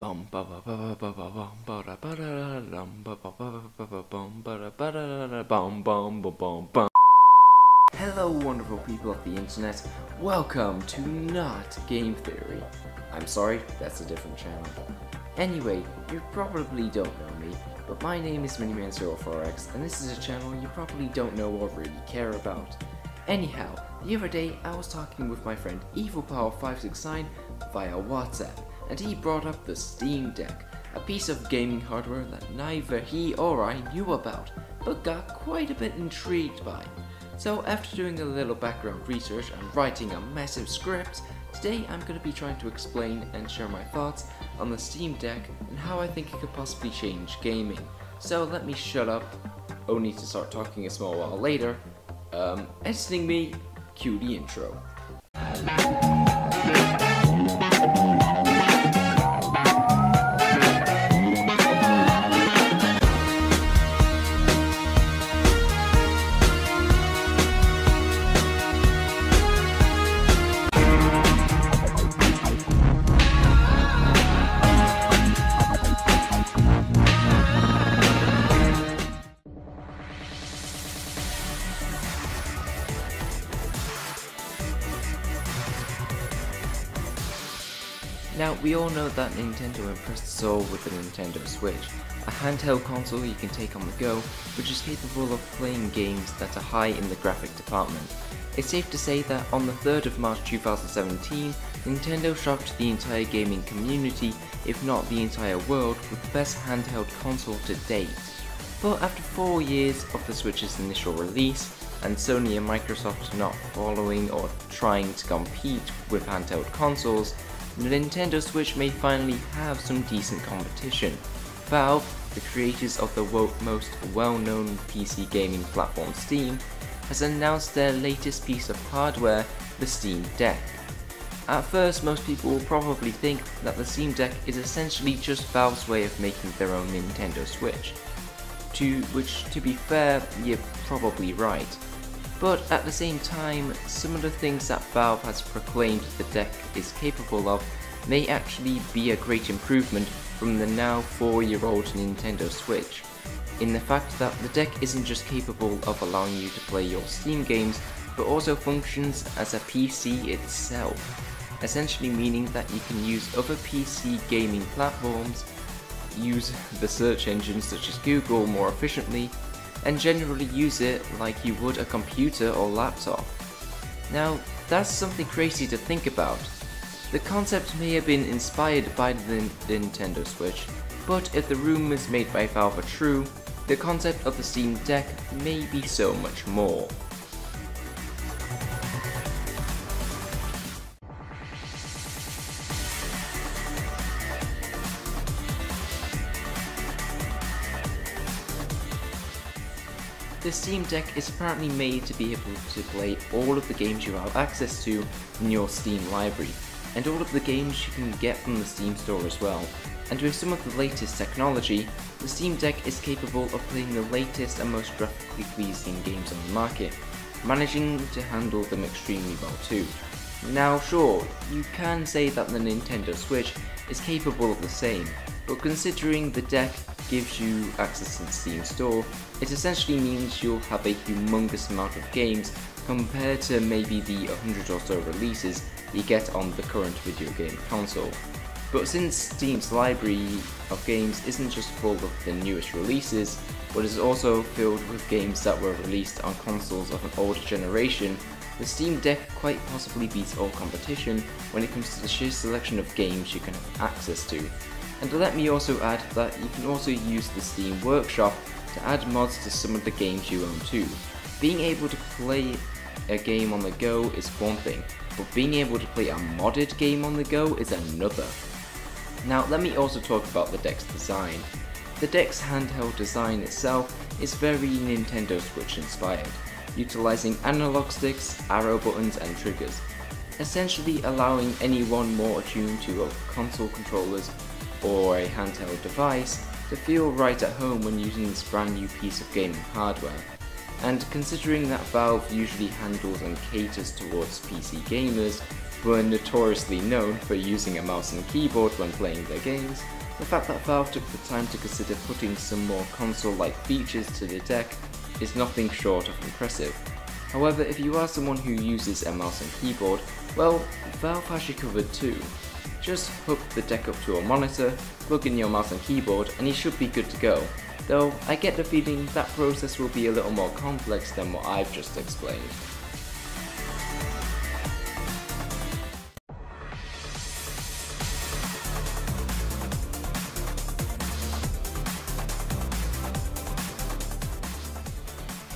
Hello wonderful people of the internet, welcome to Not Game Theory. I'm sorry, that's a different channel. Anyway, you probably don't know me, but my name is Miniman04x and this is a channel you probably don't know or really care about. Anyhow, the other day I was talking with my friend EvilPower569 via WhatsApp, and he brought up the Steam Deck, a piece of gaming hardware that neither he or I knew about, but got quite a bit intrigued by. So after doing a little background research and writing a massive script, today I'm going to be trying to explain and share my thoughts on the Steam Deck and how I think it could possibly change gaming. So let me shut up, only to start talking a small while later. Editing me, cue the intro. Now, we all know that Nintendo impressed us all with the Nintendo Switch, a handheld console you can take on the go, which is capable of playing games that are high in the graphic department. It's safe to say that on the 3rd of March 2017, Nintendo shocked the entire gaming community, if not the entire world, with the best handheld console to date. But after 4 years of the Switch's initial release, and Sony and Microsoft not following or trying to compete with handheld consoles, the Nintendo Switch may finally have some decent competition. Valve, the creators of the most well-known PC gaming platform Steam, has announced their latest piece of hardware, the Steam Deck. At first, most people will probably think that the Steam Deck is essentially just Valve's way of making their own Nintendo Switch. Which, to be fair, you're probably right. But at the same time, some of the things that Valve has proclaimed the deck is capable of may actually be a great improvement from the now 4-year-old Nintendo Switch, in the fact that the deck isn't just capable of allowing you to play your Steam games, but also functions as a PC itself, essentially meaning that you can use other PC gaming platforms, use the search engines such as Google more efficiently, and generally use it like you would a computer or laptop. Now, that's something crazy to think about. The concept may have been inspired by the Nintendo Switch, but if the rumors made by Valve are true, the concept of the Steam Deck may be so much more. The Steam Deck is apparently made to be able to play all of the games you have access to in your Steam library, and all of the games you can get from the Steam store as well. And with some of the latest technology, the Steam Deck is capable of playing the latest and most graphically pleasing games on the market, managing to handle them extremely well too. Now sure, you can say that the Nintendo Switch is capable of the same, but considering the deck gives you access to the Steam store, it essentially means you'll have a humongous amount of games compared to maybe the 100 or so releases you get on the current video game console. But since Steam's library of games isn't just full of the newest releases, but is also filled with games that were released on consoles of an older generation, the Steam Deck quite possibly beats all competition when it comes to the sheer selection of games you can have access to. And let me also add that you can also use the Steam Workshop to add mods to some of the games you own too. Being able to play a game on the go is one thing, but being able to play a modded game on the go is another. Now let me also talk about the deck's design. The deck's handheld design itself is very Nintendo Switch inspired, utilizing analog sticks, arrow buttons and triggers, essentially allowing anyone more attuned to a console controllers or a handheld device to feel right at home when using this brand new piece of gaming hardware. And considering that Valve usually handles and caters towards PC gamers, who are notoriously known for using a mouse and keyboard when playing their games, the fact that Valve took the time to consider putting some more console-like features to the deck is nothing short of impressive. However, if you are someone who uses a mouse and keyboard, well, Valve has you covered too. Just hook the deck up to a monitor, plug in your mouse and keyboard, and you should be good to go. Though, I get the feeling that process will be a little more complex than what I've just explained.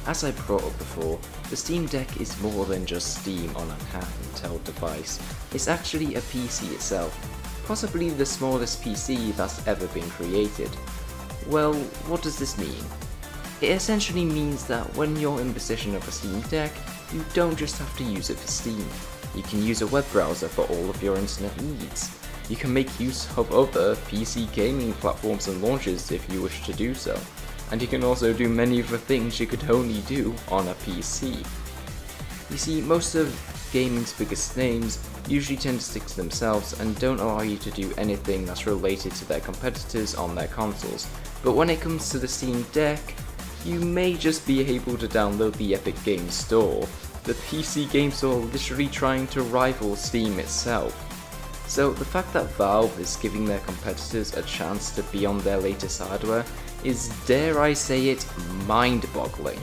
As I brought up before, the Steam Deck is more than just Steam on a handheld device. It's actually a PC itself, possibly the smallest PC that's ever been created. Well, what does this mean? It essentially means that when you're in possession of a Steam Deck, you don't just have to use it for Steam. You can use a web browser for all of your internet needs. You can make use of other PC gaming platforms and launchers if you wish to do so. And you can also do many of the things you could only do on a PC. You see, most of gaming's biggest names usually tend to stick to themselves and don't allow you to do anything that's related to their competitors on their consoles. But when it comes to the Steam Deck, you may just be able to download the Epic Games Store, the PC game store literally trying to rival Steam itself. So the fact that Valve is giving their competitors a chance to be on their latest hardware is, dare I say it, mind-boggling.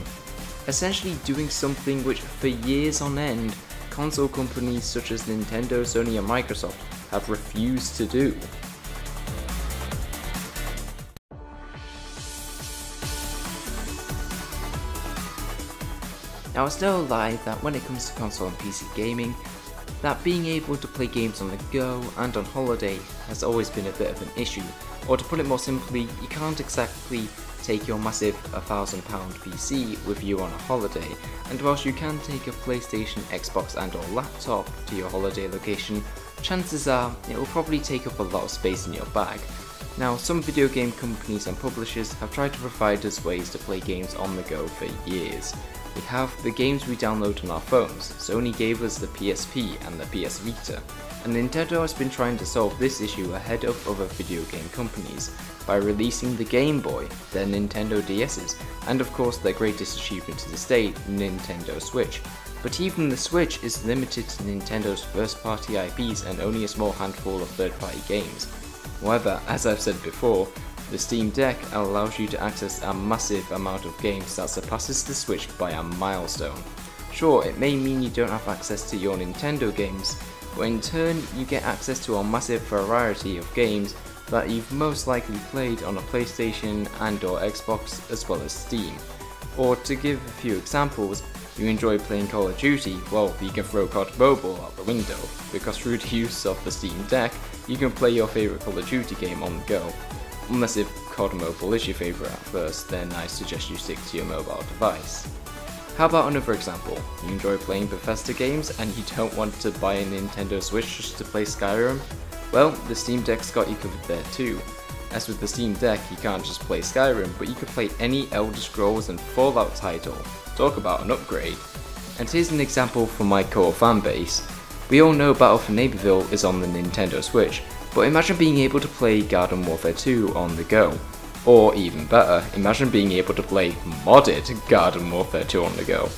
Essentially doing something which for years on end, console companies such as Nintendo, Sony and Microsoft have refused to do. Now it's no lie that when it comes to console and PC gaming, that being able to play games on the go and on holiday has always been a bit of an issue. Or to put it more simply, you can't exactly take your massive £1,000 PC with you on a holiday, and whilst you can take a PlayStation, Xbox and or laptop to your holiday location, chances are it will probably take up a lot of space in your bag. Now, some video game companies and publishers have tried to provide us ways to play games on the go for years. We have the games we download on our phones. Sony gave us the PSP and the PS Vita, and Nintendo has been trying to solve this issue ahead of other video game companies by releasing the Game Boy, their Nintendo DS's, and of course their greatest achievement to this day, Nintendo Switch. But even the Switch is limited to Nintendo's first-party IPs and only a small handful of third-party games. However, as I've said before, the Steam Deck allows you to access a massive amount of games that surpasses the Switch by a milestone. Sure, it may mean you don't have access to your Nintendo games, but in turn you get access to a massive variety of games that you've most likely played on a PlayStation and or Xbox as well as Steam. Or to give a few examples, you enjoy playing Call of Duty, well, you can throw COD Mobile out the window, because through the use of the Steam Deck, you can play your favourite Call of Duty game on the go. Unless if COD Mobile is your favourite at first, then I suggest you stick to your mobile device. How about another example? You enjoy playing Bethesda games and you don't want to buy a Nintendo Switch just to play Skyrim? Well, the Steam Deck's got you covered there too. As with the Steam Deck, you can't just play Skyrim, but you can play any Elder Scrolls and Fallout title. Talk about an upgrade. And here's an example from my core fanbase. We all know Battle for Neighborville is on the Nintendo Switch, but imagine being able to play Garden Warfare 2 on the go. Or even better, imagine being able to play modded Garden Warfare 2 on the go.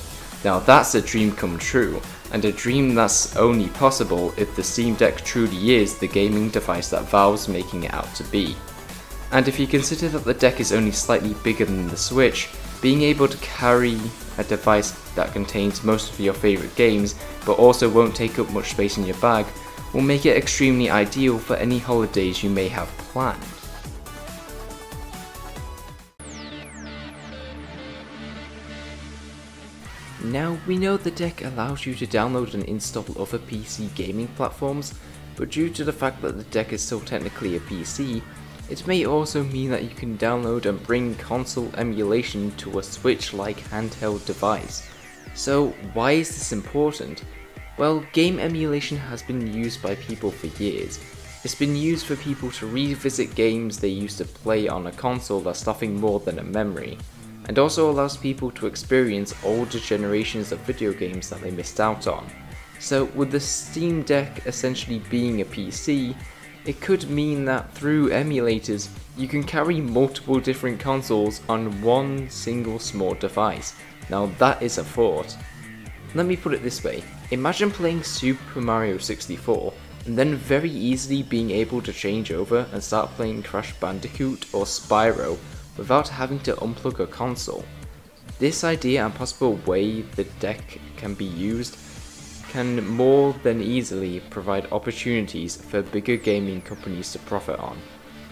Now that's a dream come true, and a dream that's only possible if the Steam Deck truly is the gaming device that Valve's making it out to be. And if you consider that the deck is only slightly bigger than the Switch, being able to carry a device that contains most of your favourite games but also won't take up much space in your bag will make it extremely ideal for any holidays you may have planned. Now, we know the deck allows you to download and install other PC gaming platforms, but due to the fact that the deck is still technically a PC, it may also mean that you can download and bring console emulation to a Switch-like handheld device. So why is this important? Well, game emulation has been used by people for years. It's been used for people to revisit games they used to play on a console that's nothing more than a memory, and also allows people to experience older generations of video games that they missed out on. So with the Steam Deck essentially being a PC, it could mean that through emulators you can carry multiple different consoles on one single small device. Now that is a thought. Let me put it this way, imagine playing Super Mario 64 and then very easily being able to change over and start playing Crash Bandicoot or Spyro without having to unplug a console. This idea and possible way the deck can be used can more than easily provide opportunities for bigger gaming companies to profit on.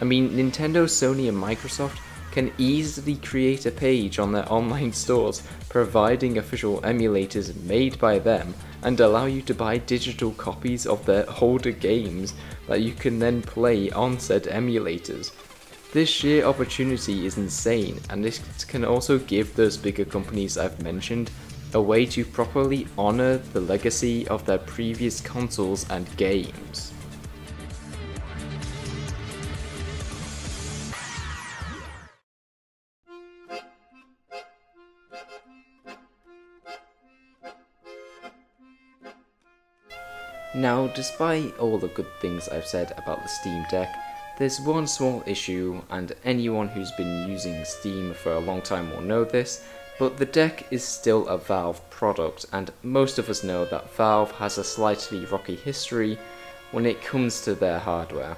I mean, Nintendo, Sony and Microsoft can easily create a page on their online stores providing official emulators made by them and allow you to buy digital copies of their older games that you can then play on said emulators. This sheer opportunity is insane, and this can also give those bigger companies I've mentioned a way to properly honor the legacy of their previous consoles and games. Now, despite all the good things I've said about the Steam Deck, there's one small issue, and anyone who's been using Steam for a long time will know this, but the deck is still a Valve product, and most of us know that Valve has a slightly rocky history when it comes to their hardware.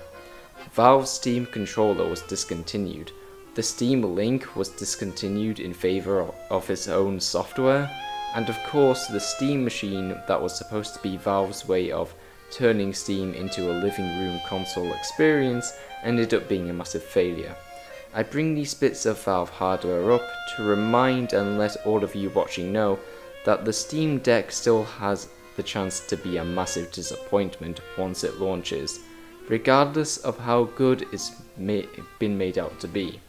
Valve's Steam controller was discontinued, the Steam Link was discontinued in favour of its own software, and of course the Steam Machine that was supposed to be Valve's way of turning Steam into a living room console experience ended up being a massive failure. I bring these bits of Valve hardware up to remind and let all of you watching know that the Steam Deck still has the chance to be a massive disappointment once it launches, regardless of how good it's been made out to be.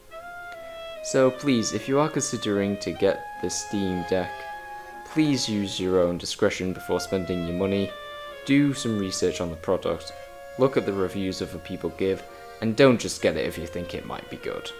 So please, if you are considering to get the Steam Deck, please use your own discretion before spending your money. Do some research on the product, look at the reviews other people give, and don't just get it if you think it might be good.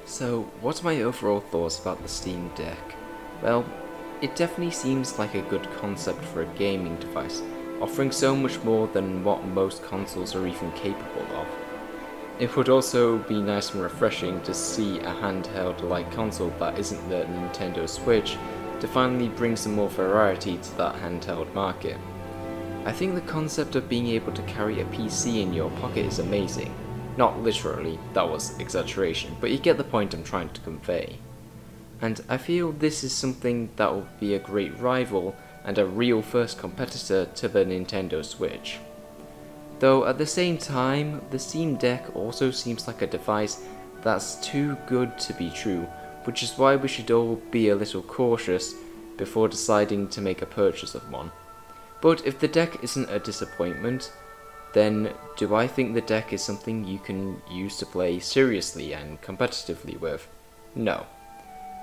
So, what are my overall thoughts about the Steam Deck? Well, it definitely seems like a good concept for a gaming device, offering so much more than what most consoles are even capable of. It would also be nice and refreshing to see a handheld-like console that isn't the Nintendo Switch to finally bring some more variety to that handheld market. I think the concept of being able to carry a PC in your pocket is amazing. Not literally, that was exaggeration, but you get the point I'm trying to convey. And I feel this is something that will be a great rival and a real first competitor to the Nintendo Switch. Though at the same time, the Steam Deck also seems like a device that's too good to be true, which is why we should all be a little cautious before deciding to make a purchase of one. But if the deck isn't a disappointment, then do I think the deck is something you can use to play seriously and competitively with? No.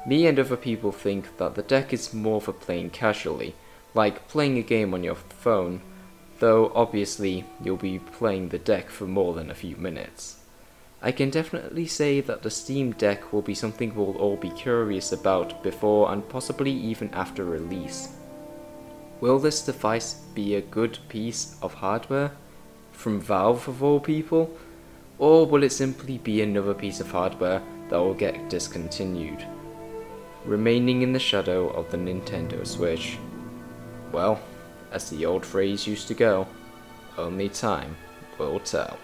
Me and other people think that the deck is more for playing casually, like playing a game on your phone, though obviously you'll be playing the deck for more than a few minutes. I can definitely say that the Steam Deck will be something we'll all be curious about before and possibly even after release. Will this device be a good piece of hardware? From Valve of all people? Or will it simply be another piece of hardware that will get discontinued, remaining in the shadow of the Nintendo Switch? Well, as the old phrase used to go, only time will tell.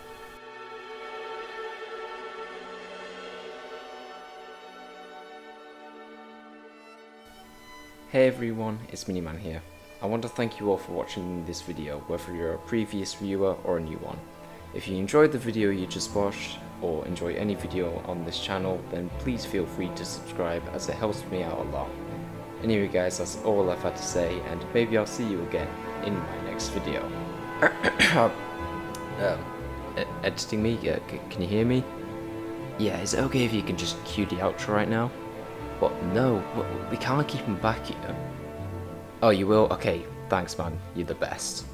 Hey everyone, it's Miniman here. I want to thank you all for watching this video, whether you're a previous viewer or a new one. If you enjoyed the video you just watched, or enjoy any video on this channel, then please feel free to subscribe as it helps me out a lot. Anyway guys, that's all I've had to say, and maybe I'll see you again in my next video. Editing me? Can you hear me? Yeah, is it okay if you can just cue the outro right now? What? No, we can't keep him back here. Oh, you will? Okay, thanks man, you're the best.